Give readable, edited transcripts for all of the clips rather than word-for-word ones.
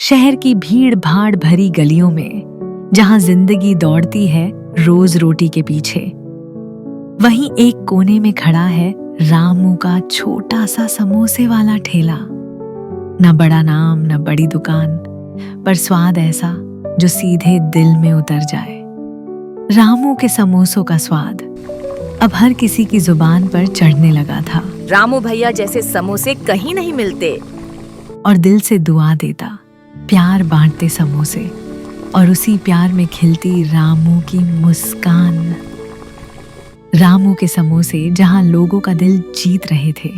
शहर की भीड़ भाड़ भरी गलियों में जहां जिंदगी दौड़ती है रोज रोटी के पीछे, वहीं एक कोने में खड़ा है रामू का छोटा सा समोसे वाला ठेला। न बड़ा नाम न बड़ी दुकान, पर स्वाद ऐसा जो सीधे दिल में उतर जाए। रामू के समोसों का स्वाद अब हर किसी की जुबान पर चढ़ने लगा था। रामू भैया जैसे समोसे कहीं नहीं मिलते। और दिल से दुआ देता, प्यार बांटते समोसे, और उसी प्यार में खिलती रामू की मुस्कान। रामू के समोसे जहां लोगों का दिल जीत रहे थे,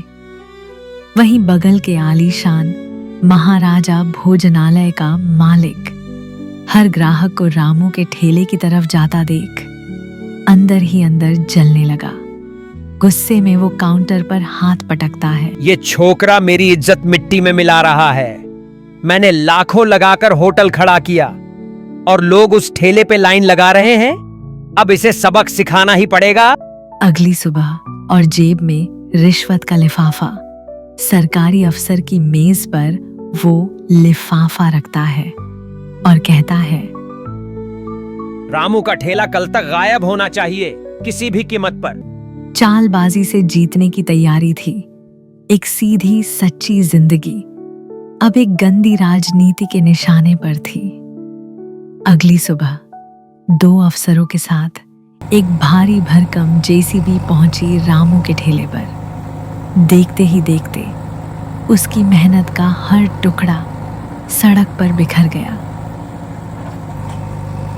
वहीं बगल के आलीशान महाराजा भोजनालय का मालिक हर ग्राहक को रामू के ठेले की तरफ जाता देख अंदर ही अंदर जलने लगा। गुस्से में वो काउंटर पर हाथ पटकता है। ये छोकरा मेरी इज्जत मिट्टी में मिला रहा है। मैंने लाखों लगाकर होटल खड़ा किया और लोग उस ठेले पे लाइन लगा रहे हैं। अब इसे सबक सिखाना ही पड़ेगा। अगली सुबह और जेब में रिश्वत का लिफाफा। सरकारी अफसर की मेज पर वो लिफाफा रखता है और कहता है, रामू का ठेला कल तक गायब होना चाहिए, किसी भी कीमत पर। चालबाजी से जीतने की तैयारी थी। एक सीधी सच्ची जिंदगी अब एक गंदी राजनीति के निशाने पर थी। अगली सुबह 2 अफसरों के साथ एक भारी भरकम जेसीबी पहुंची रामू के ठेले पर। देखते ही देखते उसकी मेहनत का हर टुकड़ा सड़क पर बिखर गया।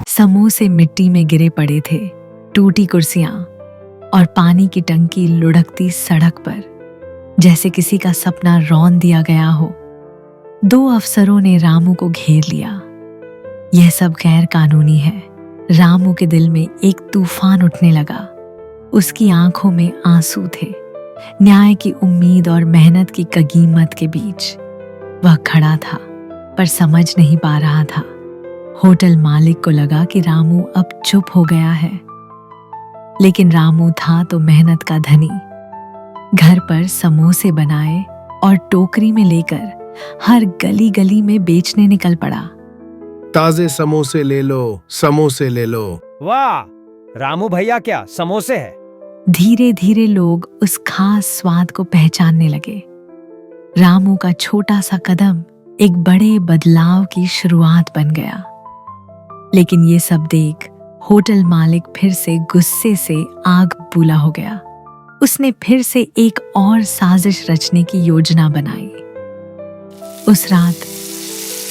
समोसे मिट्टी में गिरे पड़े थे, टूटी कुर्सियां और पानी की टंकी लुढ़कती सड़क पर, जैसे किसी का सपना रौंद दिया गया हो। 2 अफसरों ने रामू को घेर लिया। यह सब गैर कानूनी है। रामू के दिल में एक तूफान उठने लगा। उसकी आंखों में आंसू थे। न्याय की उम्मीद और मेहनत की कगीमत के बीच वह खड़ा था, पर समझ नहीं पा रहा था। होटल मालिक को लगा कि रामू अब चुप हो गया है, लेकिन रामू था तो मेहनत का धनी। घर पर समोसे बनाए और टोकरी में लेकर हर गली गली में बेचने निकल पड़ा। ताजे समोसे ले लो, समोसे ले लो। वाह, रामू भैया क्या समोसे है। धीरे धीरे लोग उस खास स्वाद को पहचानने लगे। रामू का छोटा सा कदम एक बड़े बदलाव की शुरुआत बन गया। लेकिन ये सब देख होटल मालिक फिर से गुस्से से आग बूला हो गया। उसने फिर से एक और साजिश रचने की योजना बनाई। उस रात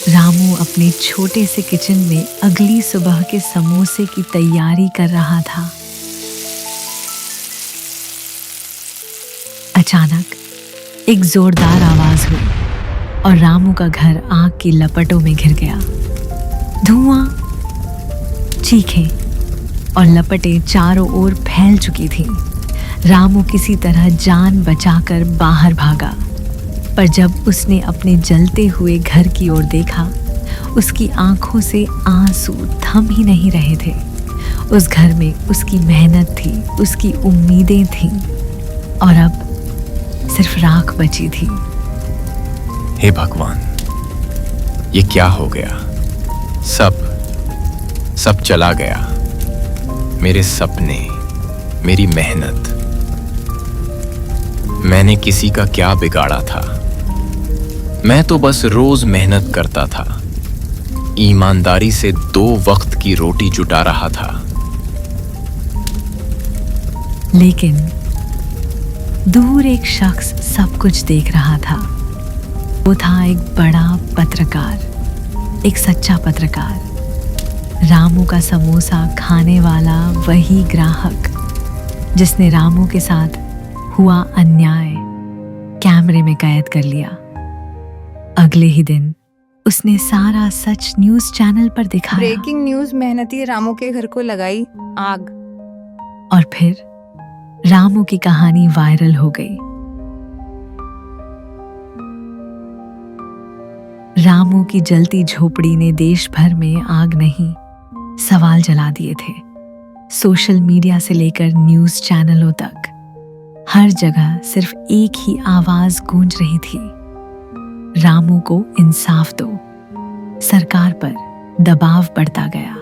रामू अपने छोटे से किचन में अगली सुबह के समोसे की तैयारी कर रहा था। अचानक एक जोरदार आवाज हुई और रामू का घर आग की लपटों में घिर गया। धुआं, चीखें और लपटें चारों ओर फैल चुकी थीं। रामू किसी तरह जान बचाकर बाहर भागा, पर जब उसने अपने जलते हुए घर की ओर देखा, उसकी आंखों से आंसू थम ही नहीं रहे थे। उस घर में उसकी मेहनत थी, उसकी उम्मीदें थीं, और अब सिर्फ राख बची थी। हे भगवान, ये क्या हो गया? सब चला गया। मेरे सपने, मेरी मेहनत। मैंने किसी का क्या बिगाड़ा था? मैं तो बस रोज मेहनत करता था, ईमानदारी से 2 वक्त की रोटी जुटा रहा था। लेकिन दूर एक शख्स सब कुछ देख रहा था। वो था एक बड़ा पत्रकार, एक सच्चा पत्रकार। रामू का समोसा खाने वाला वही ग्राहक जिसने रामू के साथ हुआ अन्याय कैमरे में कैद कर लिया। अगले ही दिन उसने सारा सच न्यूज चैनल पर दिखाया। ब्रेकिंग न्यूज, मेहनती रामू के घर को लगाई आग। और फिर रामू की कहानी वायरल हो गई। रामू की जलती झोपड़ी ने देश भर में आग नहीं, सवाल जला दिए थे। सोशल मीडिया से लेकर न्यूज चैनलों तक हर जगह सिर्फ एक ही आवाज गूंज रही थी, रामू को इंसाफ दो। सरकार पर दबाव बढ़ता गया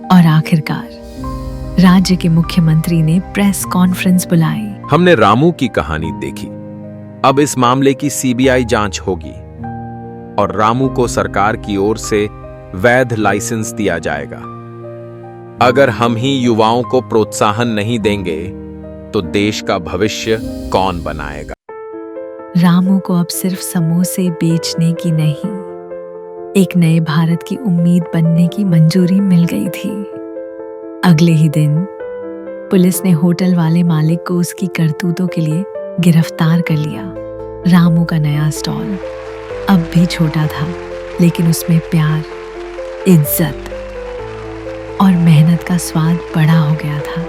और आखिरकार राज्य के मुख्यमंत्री ने प्रेस कॉन्फ्रेंस बुलाई। हमने रामू की कहानी देखी। अब इस मामले की सीबीआई जांच होगी और रामू को सरकार की ओर से वैध लाइसेंस दिया जाएगा। अगर हम ही युवाओं को प्रोत्साहन नहीं देंगे तो देश का भविष्य कौन बनाएगा? रामू को अब सिर्फ समोसे बेचने की नहीं, एक नए भारत की उम्मीद बनने की मंजूरी मिल गई थी। अगले ही दिन पुलिस ने होटल वाले मालिक को उसकी करतूतों के लिए गिरफ्तार कर लिया। रामू का नया स्टॉल अब भी छोटा था, लेकिन उसमें प्यार, इज्जत और मेहनत का स्वाद बड़ा हो गया था।